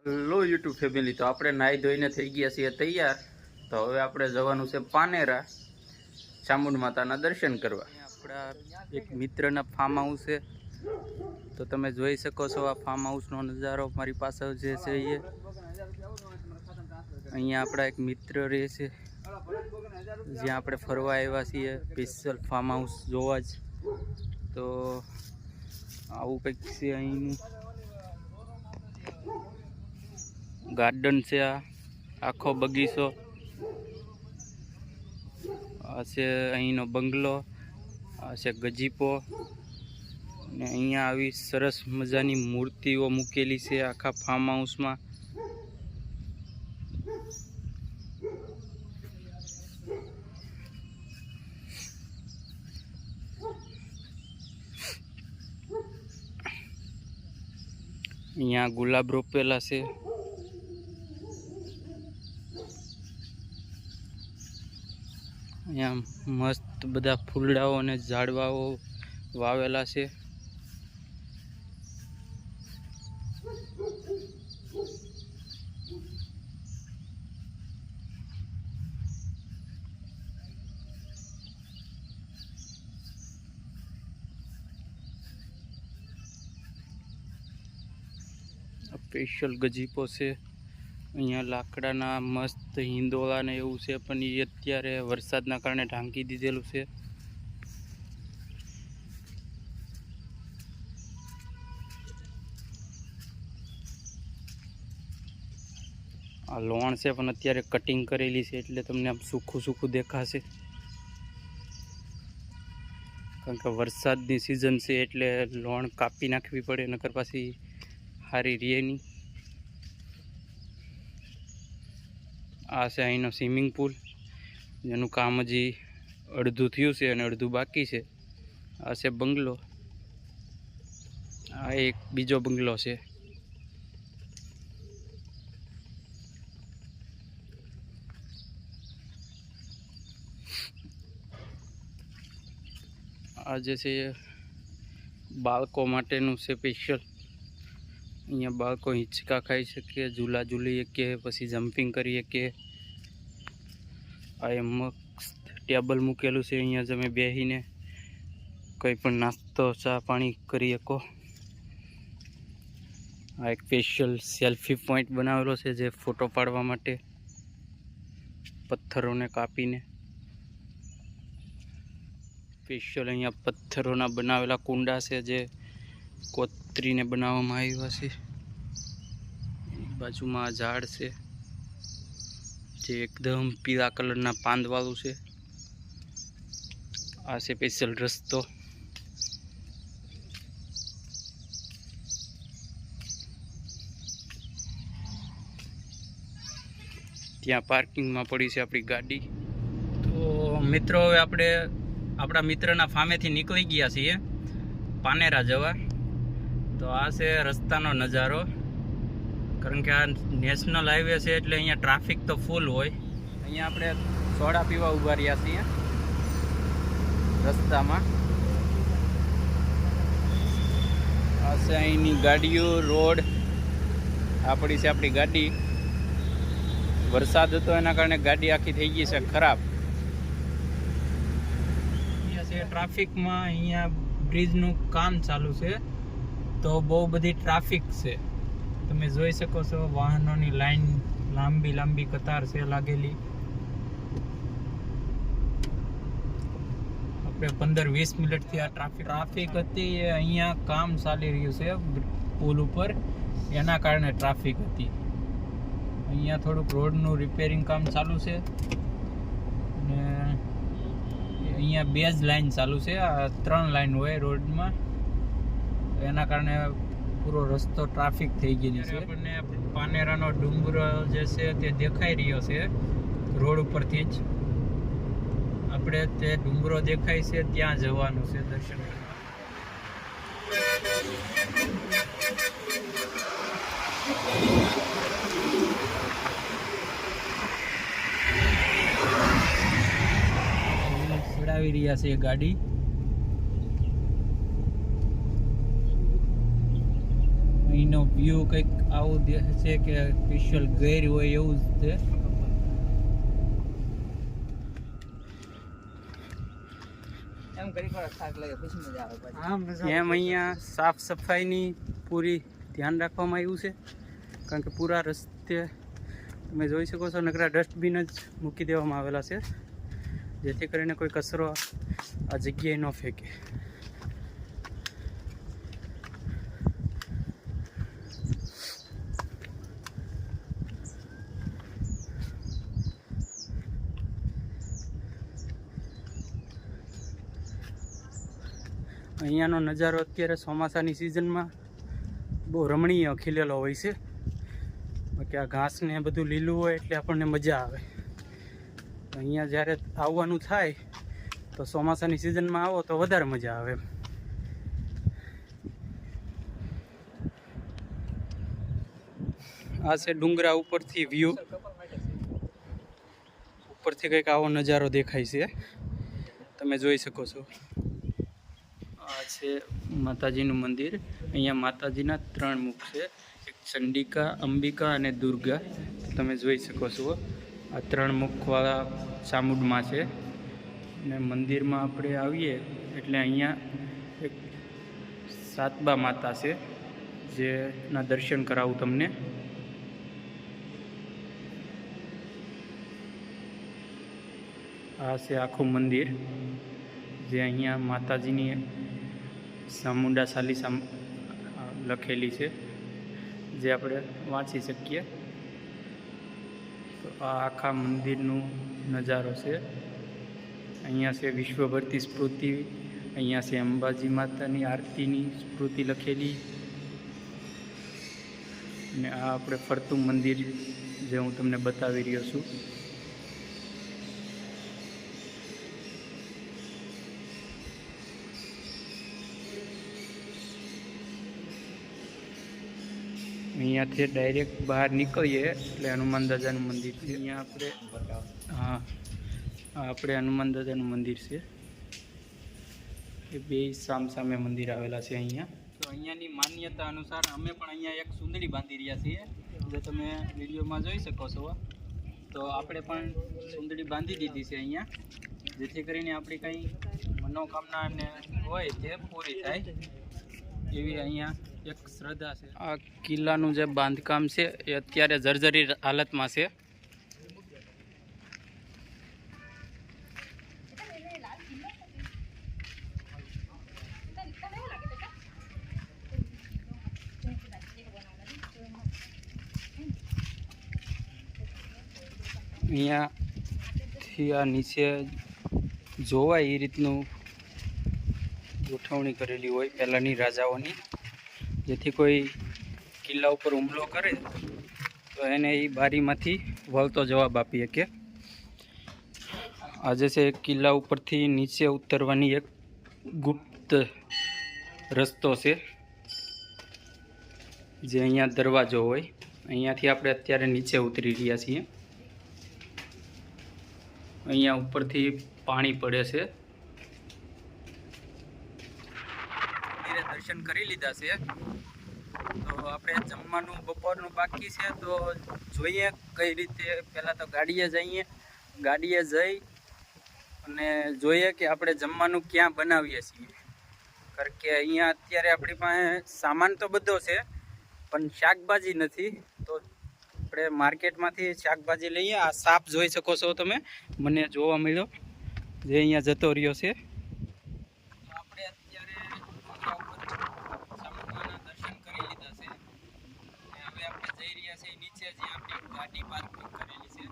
Hello YouTube family, તો આપણે નાહી ધોઈને થઈ ગયા છીએ તૈયાર. તો હવે આપણે જવાનું છે પાનેરા ચામુંડ માતાના દર્શન કરવા. આપણા એક મિત્રના ફાર્મ હાઉસ છે, તો તમે જોઈ શકો છો આ ફાર્મ હાઉસનો નજારો મારી પાસે જે છે એ. અહીંયા આપણા એક મિત્ર રહે છે, જ્યાં આપણે ફરવા આવ્યા છીએ સ્પેશિયલ ફાર્મ હાઉસ જોવા જ. તો આવું કંઈક છે અહીંનું ગાર્ડન છે. આ આખો બગીચો આ છે અહીંનો બંગલો, આ છે ગજીપો, ને અહીંયા આવી સરસ મજાની મૂર્તિઓ મૂકેલી છે આખા ફાર્મ હાઉસમાં. અહીંયા ગુલાબ રોપેલા છે. અહીંયા મસ્ત બધા ફૂલડાઓ અને ઝાડવાઓ વાવેલા છે. સ્પેશિયલ ગજીપો છે. અહીંયા લાકડાના મસ્ત હિંદોળા ને એવું છે, પણ એ અત્યારે વરસાદના કારણે ઢાંકી દીધેલું છે. આ લોણ છે, પણ અત્યારે કટિંગ કરેલી છે એટલે તમને આમ સૂકું સૂકું દેખાશે, કારણ કે વરસાદની સિઝન છે એટલે લોણ કાપી નાખવી પડે, નકર પાછી સારી રહે નહીં. આ છે અહીંનો સ્વિમિંગ પુલ, જેનું કામ હજી અડધું થયું છે અને અડધું બાકી છે. આ છે બંગલો, આ એક બીજો બંગલો છે. આ જે છે બાળકો માટેનું છે સ્પેશિયલ. અહીંયા બાળકો હિંચકા ખાઈ શકે, ઝૂલા ઝૂલી શકે, પછી જમ્પિંગ કરી શકે. આ મસ્ત ટેબલ મૂકેલું છે, અહીંયા તમે બેસીને કંઈ પણ નાસ્તો ચા પાણી કરી શકો. આ એક સ્પેશિયલ સેલ્ફી પોઈન્ટ બનાવેલો છે, જે ફોટો પાડવા માટે પથ્થરોને કાપીને. સ્પેશિયલ અહીંયા પથ્થરોના બનાવેલા કુંડા છે, જે કોતરીને બનાવવામાં આવ્યા છે. બાજુમાં આ ઝાડ છે, જે એકદમ પીળા કલરના પાંદવાળું છે. આ છે સ્પેશિયલ રસ્તો. ત્યાં પાર્કિંગમાં પડી છે આપણી ગાડી. તો મિત્રો, હવે આપણે આપણા મિત્રના ફાર્મેથી નીકળી ગયા છીએ પાનેરા જવા. તો આ છે રસ્તાનો નજારો, કારણ કે આ નેશનલ હાઈવે છે એટલે અહીંયા ટ્રાફિક તો ફૂલ હોય. અહીંયા આપણે સોડા પીવા ઊભા રહ્યા છીએ રસ્તામાં. આ છે અહીંની ગાડીઓ, રોડ. આ પડી છે આપણી ગાડી. વરસાદ હતો એના કારણે ગાડી આખી થઈ ગઈ છે ખરાબ. અહીંયા છે ટ્રાફિકમાં, અહીંયા બ્રિજનું કામ ચાલુ છે, તો બહુ બધી ટ્રાફિક છે. તમે જોઈ શકો છો વાહનોની લાઈન, લાંબી લાંબી કતાર છે લાગેલી. આપણે 15-20 મિનિટથી આ ટ્રાફિક હતી. અહીંયા કામ ચાલી રહ્યું છે પુલ ઉપર, એના કારણે ટ્રાફિક હતી. અહીંયા થોડુંક રોડનું રિપેરિંગ કામ ચાલુ છે, ને અહીંયા 2 જ લાઈન ચાલુ છે. આ 3 લાઈન હોય રોડમાં, એના કારણે પૂરો રસ્તો ટ્રાફિક થઈ ગયેલી છે. આપણને પાનેરાનો ડુંગર જે છે તે દેખાઈ રહ્યો છે રોડ ઉપરથી જ. આપણે તે ડુંગરો દેખાય છે ત્યાં જવાનું છે દર્શન કરવા. ચડાવી રહ્યા છે ગાડી. અહીંનો વ્યૂ કંઈક આવું દેખાય છે કે સ્પેશિયલ ગેર હોય એવું જ છે. એમ અહીંયા સાફ સફાઈની પૂરી ધ્યાન રાખવામાં આવ્યું છે, કારણ કે પૂરા રસ્તે તમે જોઈ શકો છો નકરા ડસ્ટબિન જ મૂકી દેવામાં આવેલા છે, જેથી કરીને કોઈ કચરો આ જગ્યાએ ન ફેંકે. અહીંયાનો નજારો અત્યારે ચોમાસાની સિઝનમાં બહુ રમણીય ખીલેલો હોય છે. બાકી આ ઘાસ ને બધું લીલું હોય એટલે આપણને મજા આવે. અહીંયા જ્યારે આવવાનું થાય તો ચોમાસાની સિઝનમાં આવો તો વધારે મજા આવે. આ છે ડુંગરા ઉપરથી વ્યૂ. ઉપરથી કંઈક આવો નજારો દેખાય છે, તમે જોઈ શકો છો. આ છે માતાજીનું મંદિર. અહીંયા માતાજીના 3 મુખ છે, એક ચંડિકા, અંબિકા અને દુર્ગા. તમે જોઈ શકો છો આ 3 મુખવાળા ચામુંડમાં છે. અને મંદિરમાં આપણે આવીએ એટલે અહીંયા એક સાતબા માતા છે, જેના દર્શન કરાવું તમને. આ છે આખું મંદિર, જે અહીંયા માતાજીની ચામુંડા ચાલીસા લખેલી છે, જે આપણે વાંચી શકીએ. તો આ આખા મંદિરનું નજારો છે. અહીંયા છે વિશ્વભરતી સ્મૃતિ, અહીંયા છે અંબાજી માતાની આરતીની સ્મૃતિ લખેલી. અને આ આપણે ફરતું મંદિર જે હું તમને બતાવી રહ્યો છું. અહીંયાથી ડાયરેક્ટ બહાર નીકળીએ એટલે હનુમાન દાદાનું મંદિર છે. અહીંયા આપણે હનુમાન દાદાનું મંદિર છે. એ બે સામસામે મંદિર આવેલા છે અહીંયા. તો અહીંયાની માન્યતા અનુસાર અમે પણ અહીંયા એક સુંદરી બાંધી રહ્યા છીએ, જે તમે વિડીયોમાં જોઈ શકો છો. તો આપણે પણ સુંદરી બાંધી દીધી છે અહીંયા, જેથી કરીને આપણી કંઈ મનોકામના ને હોય તે પૂરી થાય એવી અહીંયા એક શ્રદ્ધા છે. આ કિલ્લાનું જે બાંધકામ છે એ અત્યારે જર્જરી હાલતમાં છે. અહીંયાથી આ નીચે જોવાય એ રીતનું ગોઠવણી કરેલી હોય પહેલાંની રાજાઓની, જેથી કોઈ કિલ્લા ઉપર હુમલો કરે તો એને એ બારીમાંથી વળતો જવાબ આપી શકે. આજે છે કિલ્લા ઉપરથી નીચે ઉતરવાની એક ગુપ્ત રસ્તો છે, જે અહીંયા દરવાજો હોય. અહીંયાથી આપણે અત્યારે નીચે ઉતરી રહ્યા છીએ. અહીંયા ઉપરથી પાણી પડે છે. દર્શન કરી લીધા છે, તો આપણે જમવાનું બપોરનું બાકી છે. તો જોઈએ કઈ રીતે. પહેલાં તો ગાડીએ જઈએ, ગાડીએ જઈ અને જોઈએ કે આપણે જમવાનું ક્યાં બનાવીએ છીએ. કારણ કે અહીંયા અત્યારે આપણી પાસે સામાન તો બધો છે, પણ શાકભાજી નથી. તો આપણે માર્કેટમાંથી શાકભાજી લઈએ. આ સાપ જોઈ શકો છો તમે, મને જોવા મળ્યો, જે અહીંયા જતો રહ્યો છે. આપણે અત્યારે ચામુંડાના દર્શન કરી લીધા છે, અને હવે આપણે જઈ રહ્યા છીએ નીચે, જે આપણી ગાડી પાર્કિંગ કરેલી છે.